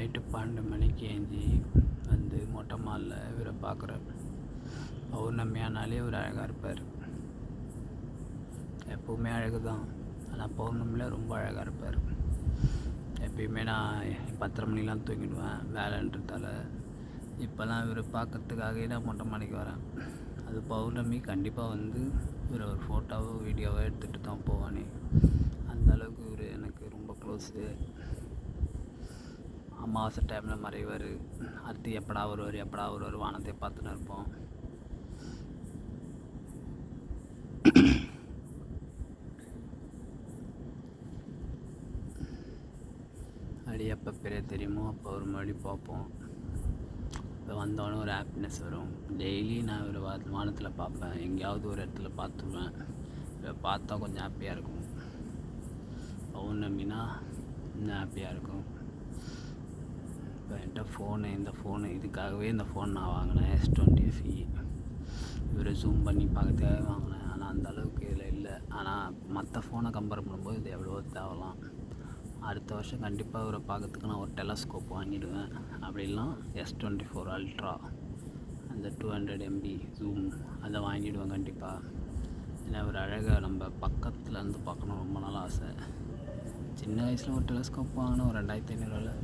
Night 12 மணிக்கு ஏஞ்சி வந்து மொட்டை மாலில் இவரை பார்க்குறேன். பௌர்ணமியானாலே இவர் அழகாக இருப்பார். எப்போவுமே அழகு தான், ஆனால் பௌர்ணமியில் ரொம்ப அழகாக இருப்பார். எப்பயுமே நான் 10:30 மணிலாம் தூங்கிடுவேன் வேலைன்றதால. இப்போல்லாம் இவரை பார்க்கறதுக்காகவே நான் மொட்டை மாடிக்கு வரேன். அது பௌர்ணமி கண்டிப்பாக வந்து இவரை ஒரு ஃபோட்டோவோ வீடியோவோ எடுத்துகிட்டு தான் போவானே. அந்த அளவுக்கு இவர் எனக்கு ரொம்ப க்ளோஸு. அமாவாசை டைமில் மறைவார். அடுத்து எப்படா வருவார் வானத்தை பார்த்துன்னு இருப்போம். அப்படி எப்போ பெரிய தெரியுமோ அப்போ ஒரு மறுபடி பார்ப்போம். இப்போ வந்தோடனே ஒரு ஹாப்பினஸ் வரும். டெய்லி நான் ஒரு வானத்தில் பார்ப்பேன், எங்கேயாவது ஒரு இடத்துல பார்த்துருவேன். இதை பார்த்தா கொஞ்சம் ஹாப்பியாக இருக்கும். பௌர்ணமினா இன்னும் ஹாப்பியாக இருக்கும். இப்போ என்கிட்ட இந்த ஃபோனு இதுக்காகவே இந்த ஃபோன் நான் வாங்கினேன். S20 இவரை ஜூம் பண்ணி பார்க்கறதுக்காகவே வாங்கினேன். ஆனால் அந்த அளவுக்கு இதில் இல்லை. ஆனால் மற்ற ஃபோனை கம்பேர் பண்ணும்போது இது எவ்வளோ தேவலாம். அடுத்த வருஷம் கண்டிப்பாக இவரை பார்க்கறதுக்கு நான் ஒரு டெலஸ்கோப் வாங்கிடுவேன். அப்படிலாம் S24 Ultra அந்த 200 MB ஜூம் அதை வாங்கிடுவேன் கண்டிப்பாக. ஏன்னா ஒரு அழகாக நம்ம பக்கத்தில் இருந்து பார்க்கணும் ரொம்ப நாள் ஆசை. சின்ன வயசில் ஒரு டெலஸ்கோப் வாங்கினேன் ஒரு 2500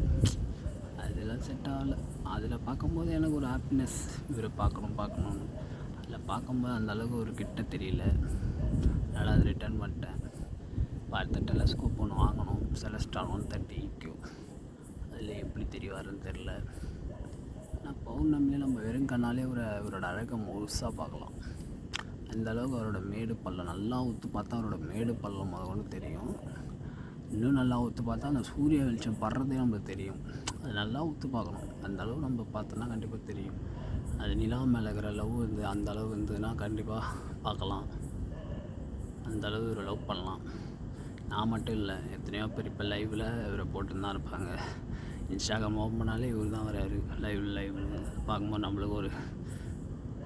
அதெல்லாம் செட் ஆகலை. அதில் பார்க்கும்போது எனக்கு ஒரு ஹாப்பினஸ், இவரை பார்க்கணும்னு. அதில் பார்க்கும்போது அந்தளவுக்கு ஒரு கிட்ட தெரியல. அதனால் அதை ரிட்டர்ன் பண்ணிட்டேன். அடுத்த டெலஸ்கோப் ஒன்று வாங்கணும், செலஸ்டார் 130 EQ. அதில் எப்படி தெரியவாருன்னு தெரில. ஆனால் பௌர்ணமியில் நம்ம வெறும் கண்ணாலே இவரோட அழகை முழுசாக பார்க்கலாம். அந்தளவுக்கு அவரோட மேடு பள்ளம் நல்லா ஊற்று பார்த்தா அவரோட மேடு பள்ளம் முதல்ல தெரியும். இன்னும் நல்லா ஊற்று பார்த்தா அந்த சூரிய வெளிச்சம் படுறதே நம்மளுக்கு தெரியும். அது நல்லா ஊற்று பார்க்கணும். அந்தளவு நம்ம பார்த்தோன்னா கண்டிப்பாக தெரியும். அது நிலா மேலே இருக்கிற லவ் அந்தளவு இருந்ததுன்னா கண்டிப்பாக பார்க்கலாம். அந்தளவு இவரை லவ் பண்ணலாம். நான் மட்டும் இல்லை, எத்தனையோ பேர் இப்போ லைவில் இவரை போட்டுன்னு தான் இருப்பாங்க. இன்ஸ்டாகிராம் ஓப்பன் பண்ணாலே இவர் தான் வராரு லைவ் பார்க்கும்போது நம்மளுக்கு ஒரு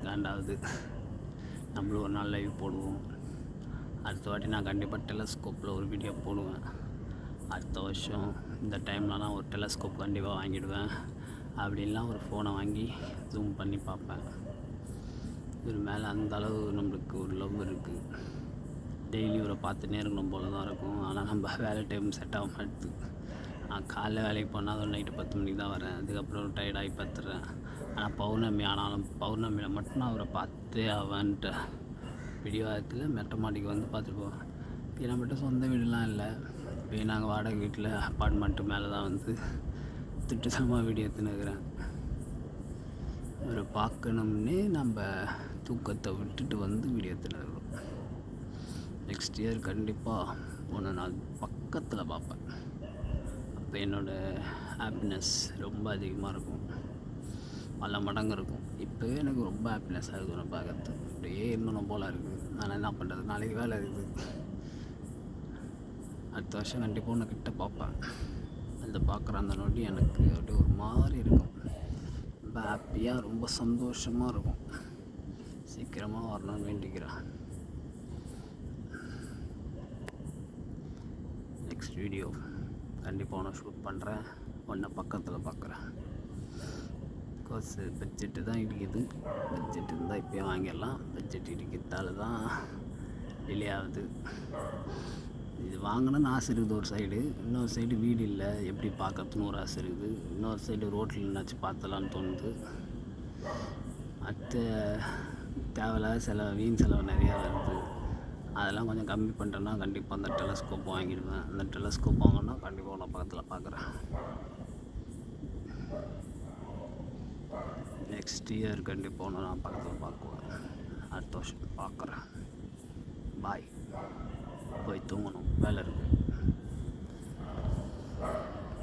காண்டாகுது. நம்மளும் ஒரு நாள் லைவ் போடுவோம். அடுத்த வாட்டி நான் கண்டிப்பாக டெலஸ்கோப்பில் ஒரு வீடியோ போடுவேன். அடுத்த வருஷம் இந்த டைமில் நான் ஒரு டெலஸ்கோப் கண்டிப்பாக வாங்கிடுவேன். அப்படின்லாம் ஒரு ஃபோனை வாங்கி ஜூம் பண்ணி பார்ப்பேன். இவர் மேலே அந்த அளவு நம்மளுக்கு ஒரு லவ் இருக்குது. டெய்லி இவரை பார்த்துன்னே இருக்கணும் போல தான் இருக்கும். ஆனால் நம்ம வேலை டைம் செட் ஆக மாட்டுது. நான் காலைல வேலைக்கு போனால் அது நைட்டு 10 மணிக்கு தான் வரேன். அதுக்கப்புறம் டயர்டாகி பார்த்துட்றேன். ஆனால் பௌர்ணமி ஆனாலும் பௌர்ணமியில் மட்டும் நான் அவரை பார்த்தே அவன்ட்டு விடிவாரத்தில் மெட்ட மாடிக்கு வந்து பார்த்துருப்போம். ஏன்னா மட்டும் சொந்த வீடுலாம் இல்லை. இப்போ நாங்கள் வாடகை வீட்டில் அப்பார்ட்மெண்ட்டு மேலே தான் வந்து திட்டமாக வீடியோ எடுத்துன்னுக்கிறேன். இவரை பார்க்கணும்னே நம்ம தூக்கத்தை விட்டுட்டு வந்து வீடியோ எடுத்துன்னுக்கிறோம். நெக்ஸ்ட் இயர் கண்டிப்பாக ஒன்று நான் பக்கத்தில் பார்ப்பேன். அப்போ என்னோடய ஹாப்பினஸ் ரொம்ப அதிகமாக இருக்கும், பல மடங்கு இருக்கும். இப்போவே எனக்கு ரொம்ப ஹாப்பினஸ் ஆகுது ஒன்று பார்க்கறது. அப்படியே இன்னொன்று போல் இருக்குது. நான் என்ன பண்ணுறது, நாளைக்கு வேலை இருக்குது. அடுத்த வருஷம் கண்டிப்பாக ஒன்று கிட்ட பார்ப்பேன். அந்த பார்க்குற அந்த நொடி எனக்கு அப்படியே ஒரு மாதிரி இருக்கும். ரொம்ப ஹாப்பியாக ரொம்ப சந்தோஷமாக இருக்கும். சீக்கிரமாக வரணும்னு வேண்டிக்கிறேன். நெக்ஸ்ட் வீடியோ கண்டிப்பாக ஒன்று ஷூட் பண்ணுறேன். ஒன்றை பக்கத்தில் பார்க்குறேன். பிகாஸ் பட்ஜெட்டு தான் இடிக்குது. பட்ஜெட் இருந்தால் இப்போயே வாங்கிடலாம். பட்ஜெட் இடிக்கிறதால தான் டிலே ஆகுது. இது வாங்கணும்னு ஆசை இருக்குது ஒரு சைடு, இன்னொரு சைடு வீடு இல்லை எப்படி பார்க்கறதுன்னு ஒரு ஆசை இருக்குது. இன்னொரு சைடு ரோட்டில் என்னாச்சும் பார்த்தலான்னு தோணுது. அடுத்த தேவையில்லாத வீண் செலவு நிறையா வருது. அதெல்லாம் கொஞ்சம் கம்மி பண்ணுறேன்னா கண்டிப்பாக அந்த டெலஸ்கோப் வாங்கிடுவேன். அந்த டெலஸ்கோப் வாங்கினா கண்டிப்பாக நான் பக்கத்தில் பார்க்குறேன். நெக்ஸ்ட் இயர் கண்டிப்பாக ஒன்று நான் பக்கத்தில் பார்க்குவேன். அடுத்த வருஷம் பார்க்குறேன். பாய். போய் தூங்கணும், வேலை இருக்குது.